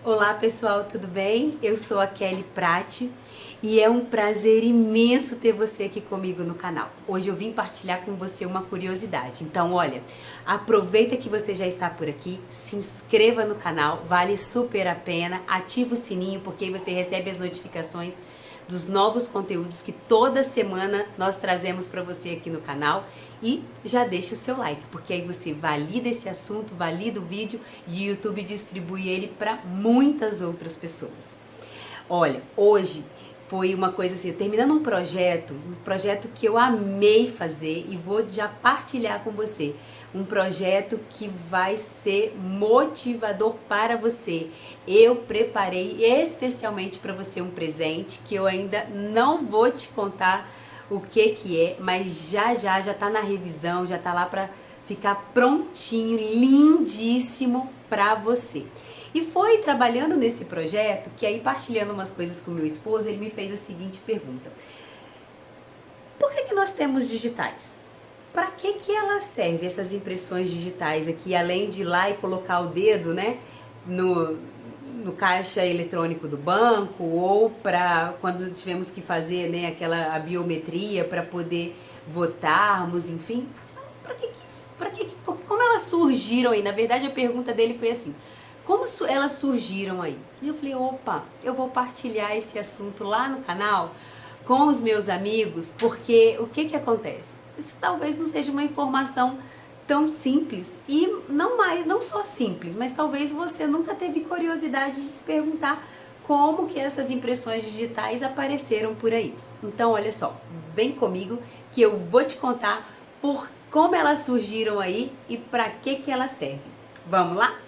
Olá pessoal, tudo bem? Eu sou a Kelly Prati e é um prazer imenso ter você aqui comigo no canal. Hoje eu vim partilhar com você uma curiosidade. Então, olha, aproveita que você já está por aqui, se inscreva no canal, vale super a pena, ativa o sininho porque aí você recebe as notificações dos novos conteúdos que toda semana nós trazemos para você aqui no canal. E já deixa o seu like, porque aí você valida esse assunto, valida o vídeo e o YouTube distribui ele para muitas outras pessoas. Olha, hoje foi uma coisa assim, terminando um projeto que eu amei fazer e vou já partilhar com você. Um projeto que vai ser motivador para você. Eu preparei especialmente para você um presente que eu ainda não vou te contar o que é, mas já tá na revisão, já tá lá para ficar prontinho, lindíssimo para você. E foi trabalhando nesse projeto que aí partilhando umas coisas com meu esposo, ele me fez a seguinte pergunta: por que nós temos digitais? Para que elas servem, essas impressões digitais aqui, além de ir lá e colocar o dedo, né, no caixa eletrônico do banco, ou para quando tivemos que fazer, né, a biometria para poder votarmos, enfim? Para que isso? Como elas surgiram aí? Na verdade, a pergunta dele foi assim: como elas surgiram aí? E eu falei, opa, eu vou partilhar esse assunto lá no canal com os meus amigos, porque o que acontece? Isso talvez não seja uma informação tão simples e não só simples, mas talvez você nunca teve curiosidade de se perguntar como que essas impressões digitais apareceram por aí. Então, olha só, vem comigo que eu vou te contar por como elas surgiram aí e para que elas servem. Vamos lá?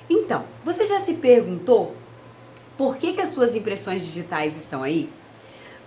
Então, você já se perguntou por que as suas impressões digitais estão aí?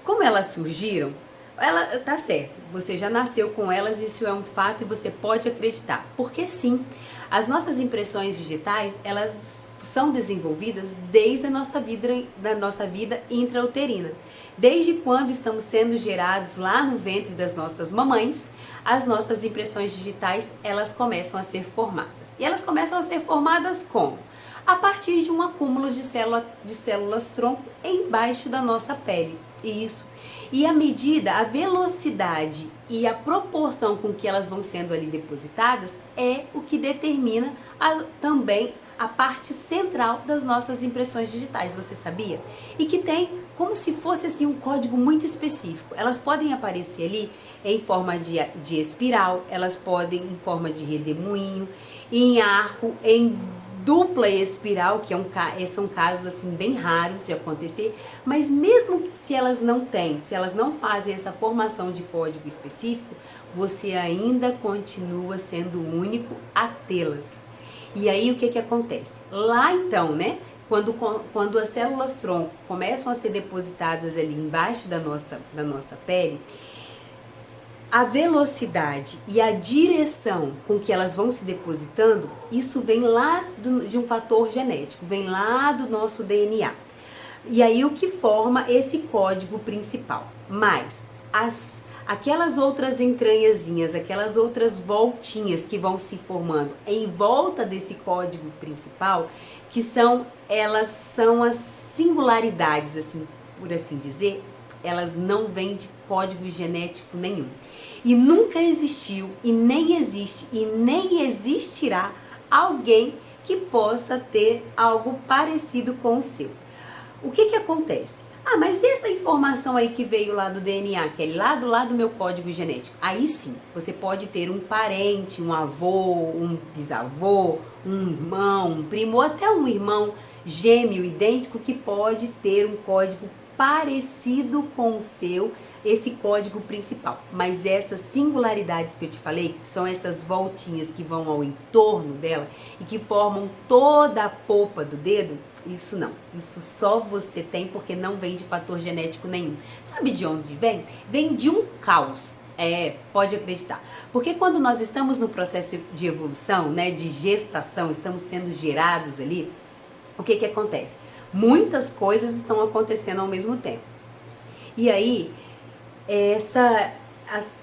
Como elas surgiram? Ela tá certo, você já nasceu com elas, isso é um fato e você pode acreditar. Porque sim, as nossas impressões digitais, elas são desenvolvidas desde da nossa vida intrauterina. Desde quando estamos sendo gerados lá no ventre das nossas mamães, as nossas impressões digitais, elas começam a ser formadas. E elas começam a ser formadas como? A partir de um acúmulo de células tronco embaixo da nossa pele. Isso. E a medida, a velocidade e a proporção com que elas vão sendo ali depositadas é o que determina também a parte central das nossas impressões digitais, você sabia? E que tem como se fosse assim um código muito específico. Elas podem aparecer ali em forma de espiral, elas podem em forma de redemoinho, em arco, em dupla espiral, que são casos assim bem raros de acontecer, mas mesmo se elas não têm, se elas não fazem essa formação de código específico, você ainda continua sendo único a tê-las. E aí o que acontece? Lá então, né, quando as células tronco começam a ser depositadas ali embaixo da nossa pele, a velocidade e a direção com que elas vão se depositando, isso vem lá de um fator genético, vem lá do nosso DNA. E aí o que forma esse código principal. Mas aquelas outras entranhazinhas, aquelas outras voltinhas que vão se formando em volta desse código principal, elas são as singularidades, assim, por assim dizer, elas não vêm de código genético nenhum. E nunca existiu, e nem existe, e nem existirá alguém que possa ter algo parecido com o seu. O que acontece? Ah, mas e essa informação aí que veio lá do DNA, que é lá do meu código genético? Aí sim, você pode ter um parente, um avô, um bisavô, um irmão, um primo, ou até um irmão gêmeo idêntico que pode ter um código parecido com o seu, esse código principal. Mas essas singularidades que eu te falei, que são essas voltinhas que vão ao entorno dela e que formam toda a polpa do dedo, isso não. Isso só você tem porque não vem de fator genético nenhum. Sabe de onde vem? Vem de um caos. Pode acreditar. Porque quando nós estamos no processo de evolução, né, de gestação, estamos sendo gerados ali, o que acontece? Muitas coisas estão acontecendo ao mesmo tempo. E aí,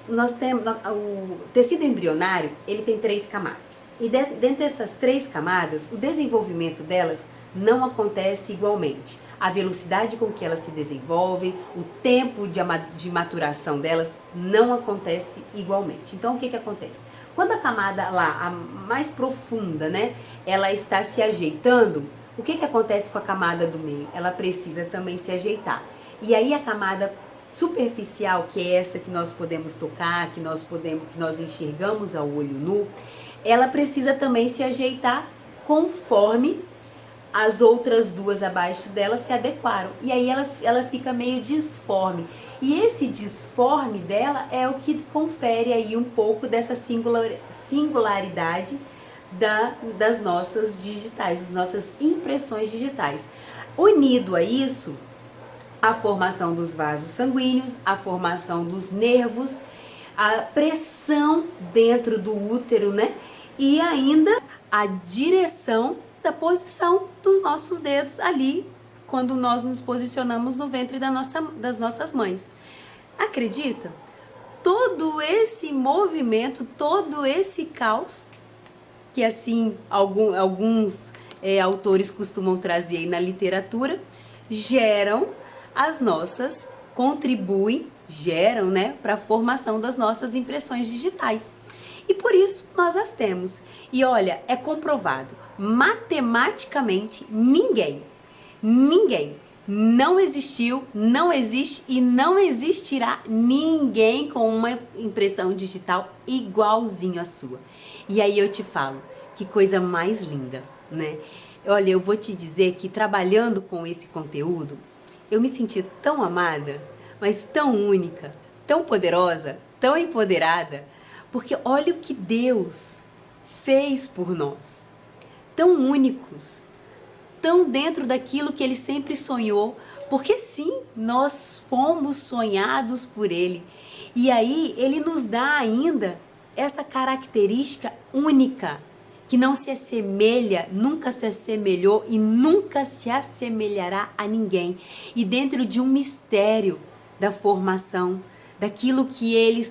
nós temos o tecido embrionário, ele tem 3 camadas. E dentro dessas 3 camadas, o desenvolvimento delas não acontece igualmente. A velocidade com que elas se desenvolvem, o tempo de maturação delas não acontece igualmente. Então, o que acontece? Quando a camada lá, a mais profunda, né, ela está se ajeitando, o que acontece com a camada do meio? Ela precisa também se ajeitar. E aí a camada superficial, que é essa que nós podemos tocar, que nós enxergamos ao olho nu, ela precisa também se ajeitar conforme as outras 2 abaixo dela se adequaram. E aí ela fica meio disforme. E esse disforme dela é o que confere aí um pouco dessa singularidade das nossas digitais, das nossas impressões digitais. Unido a isso, a formação dos vasos sanguíneos, a formação dos nervos, a pressão dentro do útero, né? E ainda a direção da posição dos nossos dedos ali, quando nós nos posicionamos no ventre das nossas mães. Acredita? Todo esse movimento, todo esse caos, que assim alguns autores costumam trazer aí na literatura, geram, né, para a formação das nossas impressões digitais. E por isso nós as temos. E olha, é comprovado, matematicamente, ninguém não existiu, não existe e não existirá ninguém com uma impressão digital igualzinho à sua. E aí eu te falo, que coisa mais linda, né? Olha, eu vou te dizer que trabalhando com esse conteúdo, eu me senti tão amada, mas tão única, tão poderosa, tão empoderada, porque olha o que Deus fez por nós. Tão únicos, tão dentro daquilo que Ele sempre sonhou, porque sim, nós fomos sonhados por Ele. E aí Ele nos dá ainda essa característica única, que não se assemelha, nunca se assemelhou e nunca se assemelhará a ninguém. E dentro de um mistério da formação, daquilo que Ele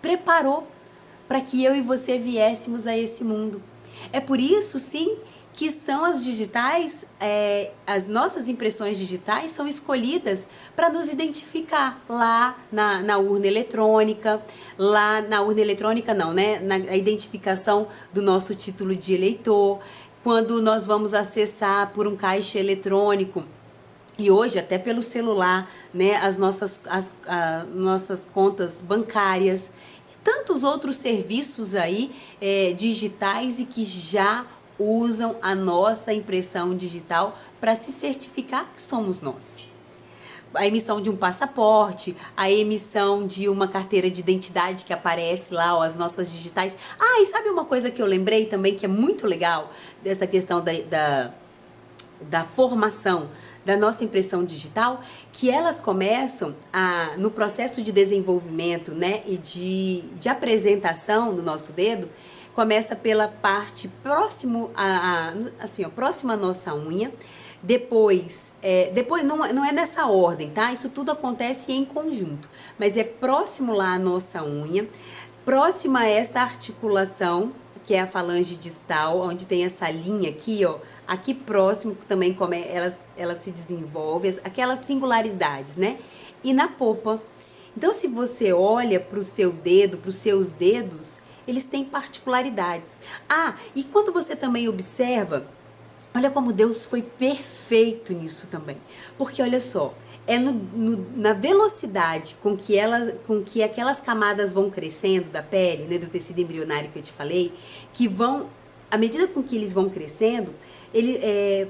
preparou para que eu e você viéssemos a esse mundo. É por isso, sim, que são as digitais, as nossas impressões digitais são escolhidas para nos identificar lá na urna eletrônica, na identificação do nosso título de eleitor, quando nós vamos acessar por um caixa eletrônico, e hoje até pelo celular, né, as nossas contas bancárias, e tantos outros serviços aí digitais e que já usam a nossa impressão digital para se certificar que somos nós. A emissão de um passaporte, a emissão de uma carteira de identidade que aparece lá, ó, as nossas digitais. Ah, e sabe uma coisa que eu lembrei também que é muito legal dessa questão da formação da nossa impressão digital, que elas começam no processo de desenvolvimento, né, e de apresentação do nosso dedo, começa pela parte próxima à nossa unha. Depois não é nessa ordem, tá? Isso tudo acontece em conjunto, mas é próximo lá à nossa unha, próxima a essa articulação, que é a falange distal, onde tem essa linha aqui, ó, aqui próximo também como ela se desenvolve, aquelas singularidades, né? E na polpa. Então, se você olha para o seu dedo, para os seus dedos, eles têm particularidades. Ah, e quando você também observa, olha como Deus foi perfeito nisso também. Porque olha só, é na velocidade com que aquelas camadas vão crescendo da pele, né, do tecido embrionário que eu te falei, que vão, à medida com que eles vão crescendo, ele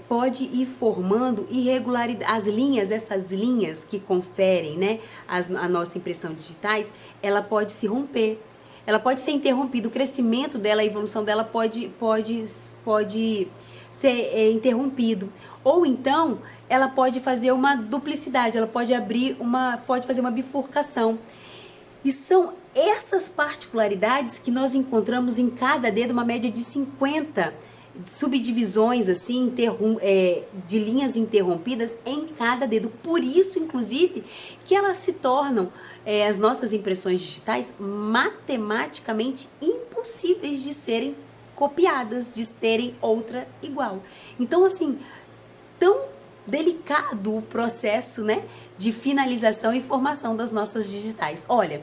pode ir formando irregularidades, essas linhas que conferem, né, a nossa impressão digitais, ela pode se romper. Ela pode ser interrompida, o crescimento dela, a evolução dela pode ser interrompido. Ou então, ela pode fazer uma duplicidade, ela pode pode fazer uma bifurcação. E são essas particularidades que nós encontramos em cada dedo, uma média de 50 subdivisões assim, de linhas interrompidas em cada dedo. Por isso, inclusive, que elas se tornam, as nossas impressões digitais, matematicamente impossíveis de serem copiadas, de terem outra igual. Então, assim, tão delicado o processo, né, de finalização e formação das nossas digitais. Olha,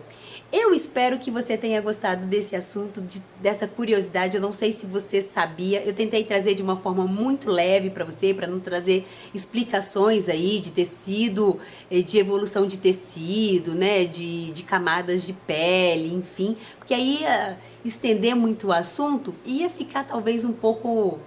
eu espero que você tenha gostado desse assunto, dessa curiosidade. Eu não sei se você sabia, eu tentei trazer de uma forma muito leve para você, para não trazer explicações aí de tecido, de evolução de tecido, né, de camadas de pele, enfim, porque aí ia estender muito o assunto e ia ficar talvez um pouco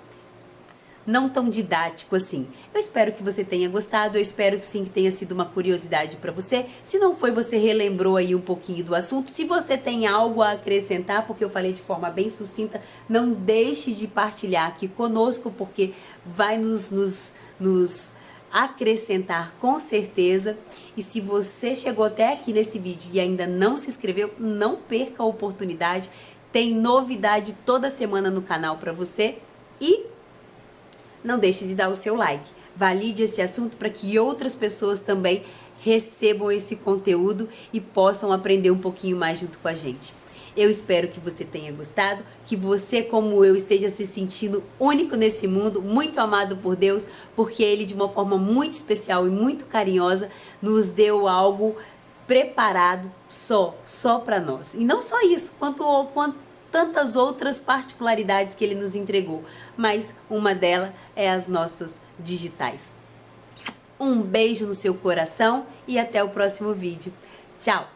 não tão didático assim. Eu espero que você tenha gostado, eu espero que sim, que tenha sido uma curiosidade para você. Se não foi, você relembrou aí um pouquinho do assunto. Se você tem algo a acrescentar, porque eu falei de forma bem sucinta, não deixe de partilhar aqui conosco, porque vai nos acrescentar com certeza. E se você chegou até aqui nesse vídeo e ainda não se inscreveu, não perca a oportunidade. Tem novidade toda semana no canal para você. E não deixe de dar o seu like. Valide esse assunto para que outras pessoas também recebam esse conteúdo e possam aprender um pouquinho mais junto com a gente. Eu espero que você tenha gostado, que você, como eu, esteja se sentindo único nesse mundo, muito amado por Deus, porque Ele, de uma forma muito especial e muito carinhosa, nos deu algo preparado só para nós. E não só isso, quanto tantas outras particularidades que Ele nos entregou, mas uma delas é as nossas digitais. Um beijo no seu coração e até o próximo vídeo. Tchau!